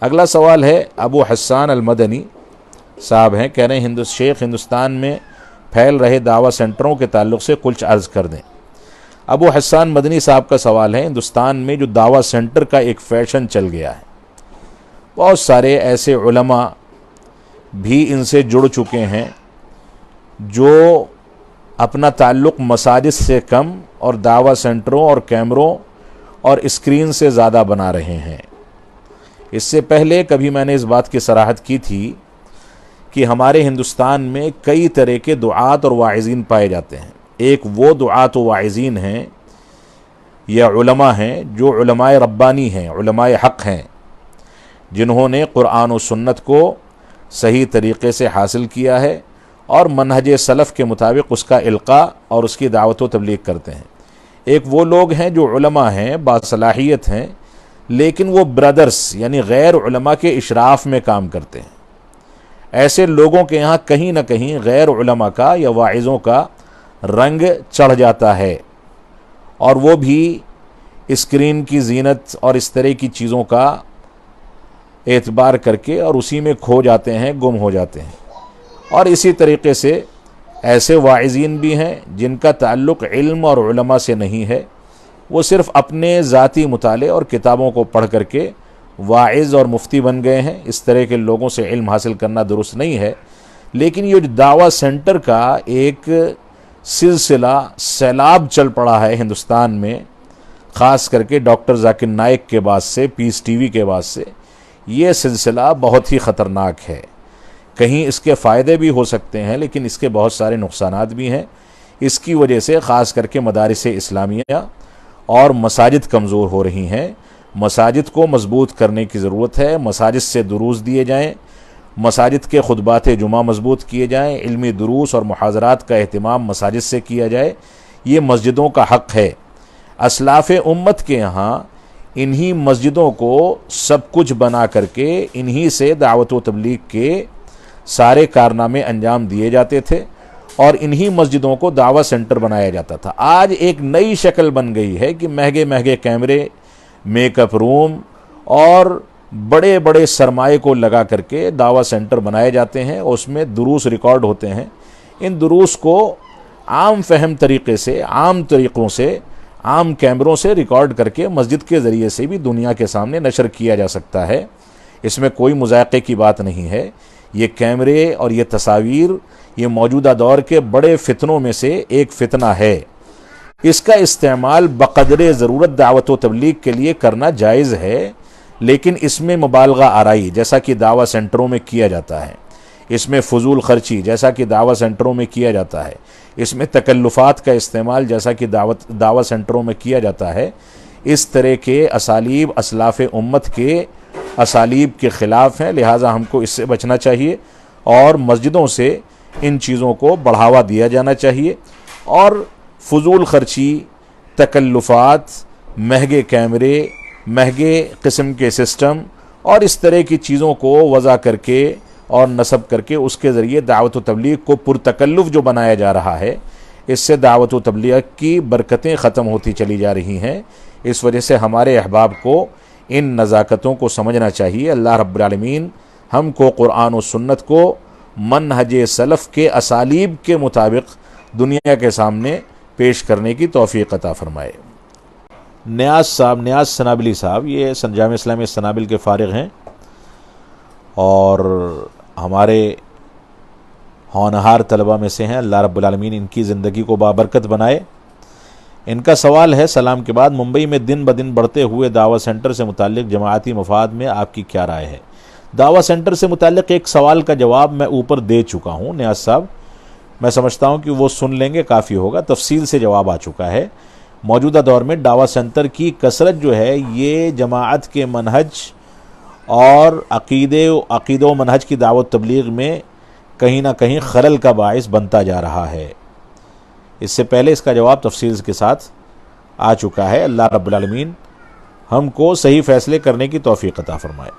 اگلا سوال ہے ابو حسان المدنی صاحب ہیں، کہہ رہے ہیں شیخ ہندوستان میں پھیل رہے دعوی سینٹروں کے تعلق سے کچھ عرض کر دیں۔ ابو حسان مدنی صاحب کا سوال ہے، ہندوستان میں جو دعوی سینٹر کا ایک فیشن چل گیا ہے، بہت سارے ایسے علماء بھی ان سے جڑ چکے ہیں جو اپنا تعلق مساجد سے کم اور دعوی سینٹروں اور کیمروں اور اسکرین سے زیادہ بنا رہے ہیں۔ اس سے پہلے کبھی میں نے اس بات کی صراحت کی تھی کہ ہمارے ہندوستان میں کئی طرح کے دعات اور واعظین پائے جاتے ہیں۔ ایک وہ دعات و واعظین ہیں یا علماء ہیں جو علماء ربانی ہیں، علماء حق ہیں، جنہوں نے قرآن و سنت کو صحیح طریقے سے حاصل کیا ہے اور منہج سلف کے مطابق اس کا القاء اور اس کی دعوت و تبلیغ کرتے ہیں۔ ایک وہ لوگ ہیں جو علماء ہیں، باصلاحیت ہیں، لیکن وہ برادرز یعنی غیر علماء کے اشراف میں کام کرتے ہیں۔ ایسے لوگوں کے یہاں کہیں نہ کہیں غیر علماء کا یا واعظوں کا رنگ چڑھ جاتا ہے، اور وہ بھی اسکرین کی زینت اور اس طرح کی چیزوں کا اعتبار کر کے اور اسی میں کھو جاتے ہیں، گم ہو جاتے ہیں۔ اور اسی طریقے سے ایسے واعظین بھی ہیں جن کا تعلق علم اور علماء سے نہیں ہے، وہ صرف اپنے ذاتی مطالعے اور کتابوں کو پڑھ کر کے واعظ اور مفتی بن گئے ہیں۔ اس طرح کے لوگوں سے علم حاصل کرنا درست نہیں ہے۔ لیکن یہ دعوی سینٹر کا ایک سلسلہ سیلاب چل پڑا ہے ہندوستان میں، خاص کر کے ڈاکٹر ذاکر نائک کے بعد سے، پیس ٹی وی کے بعد سے، یہ سلسلہ بہت ہی خطرناک ہے۔ کہیں اس کے فائدے بھی ہو سکتے ہیں لیکن اس کے بہت سارے نقصانات بھی ہیں۔ اس کی وجہ سے خاص کر کے مدارس اسلامیہ اور مساجد کمزور ہو رہی ہیں۔ مساجد کو مضبوط کرنے کی ضرورت ہے، مساجد سے دروس دیے جائیں، مساجد کے خطبات جمعہ مضبوط کیے جائیں، علمی دروس اور محاضرات کا اہتمام مساجد سے کیا جائے، یہ مسجدوں کا حق ہے۔ اسلاف امت کے یہاں انہی مسجدوں کو سب کچھ بنا کر کے انہی سے دعوت و تبلیغ کے سارے کارنامے انجام دیے جاتے تھے اور انہی مسجدوں کو دعوی سینٹر بنایا جاتا تھا۔ آج ایک نئی شکل بن گئی ہے کہ مہنگے مہنگے کیمرے، میک اپ روم اور بڑے بڑے سرمائے کو لگا کر کے دعوی سینٹر بنائے جاتے ہیں، اس میں دروس ریکارڈ ہوتے ہیں۔ ان دروس کو عام فہم طریقے سے، عام طریقوں سے، عام کیمروں سے ریکارڈ کر کے مسجد کے ذریعے سے بھی دنیا کے سامنے نشر کیا جا سکتا ہے۔ اس میں کوئی مذائقے کی بات نہیں ہے۔ یہ کیمرے اور یہ تصاویر یہ موجودہ دور کے بڑے فتنوں میں سے ایک فتنہ ہے۔ اس کا استعمال بقدر ضرورت دعوت و تبلیغ کے لیے کرنا جائز ہے، لیکن اس میں مبالغہ آرائی جیسا کہ دعوی سینٹروں میں کیا جاتا ہے، اس میں فضول خرچی جیسا کہ دعوی سینٹروں میں کیا جاتا ہے، اس میں تکلفات کا استعمال جیسا کہ دعوی سینٹروں میں کیا جاتا ہے، اس طرح کے اسالیب اسلاف امت کے اسالیب کے خلاف ہیں۔ لہٰذا ہم کو اس سے بچنا چاہیے اور مسجدوں سے ان چیزوں کو بڑھاوا دیا جانا چاہیے، اور فضول خرچی، تکلفات، مہنگے کیمرے، مہنگے قسم کے سسٹم اور اس طرح کی چیزوں کو وضع کر کے اور نصب کر کے اس کے ذریعے دعوت و تبلیغ کو پرتکلف جو بنایا جا رہا ہے، اس سے دعوت و تبلیغ کی برکتیں ختم ہوتی چلی جا رہی ہیں۔ اس وجہ سے ہمارے احباب کو ان نزاکتوں کو سمجھنا چاہیے۔ اللہ رب العالمین ہم کو قرآن و سنت کو منہج سلف کے اسالیب کے مطابق دنیا کے سامنے پیش کرنے کی توفیق عطا فرمائے۔ نیاز سنابلی صاحب، یہ جامعہ اسلامیہ سنابل کے فارغ ہیں اور ہمارے ہونہار طلبہ میں سے ہیں۔ اللہ رب العالمین ان کی زندگی کو بابرکت بنائے۔ ان کا سوال ہے، سلام کے بعد، ممبئی میں دن بدن بڑھتے ہوئے دعوی سینٹر سے متعلق جماعتی مفاد میں آپ کی کیا رائے ہے؟ دعوی سینٹر سے متعلق ایک سوال کا جواب میں اوپر دے چکا ہوں نیاز صاحب، میں سمجھتا ہوں کہ وہ سن لیں گے، کافی ہوگا، تفصیل سے جواب آ چکا ہے۔ موجودہ دور میں دعوی سینٹر کی کثرت جو ہے یہ جماعت کے منہج اور عقیدہ و منہج کی دعوت تبلیغ میں کہیں نہ کہیں خلل کا باعث بنتا جا رہا ہے۔ اس سے پہلے اس کا جواب تفصیل کے ساتھ آ چکا ہے۔ اللہ رب العالمین ہم کو صحیح فیصلے کرنے کی توفیق عطا فرمائے۔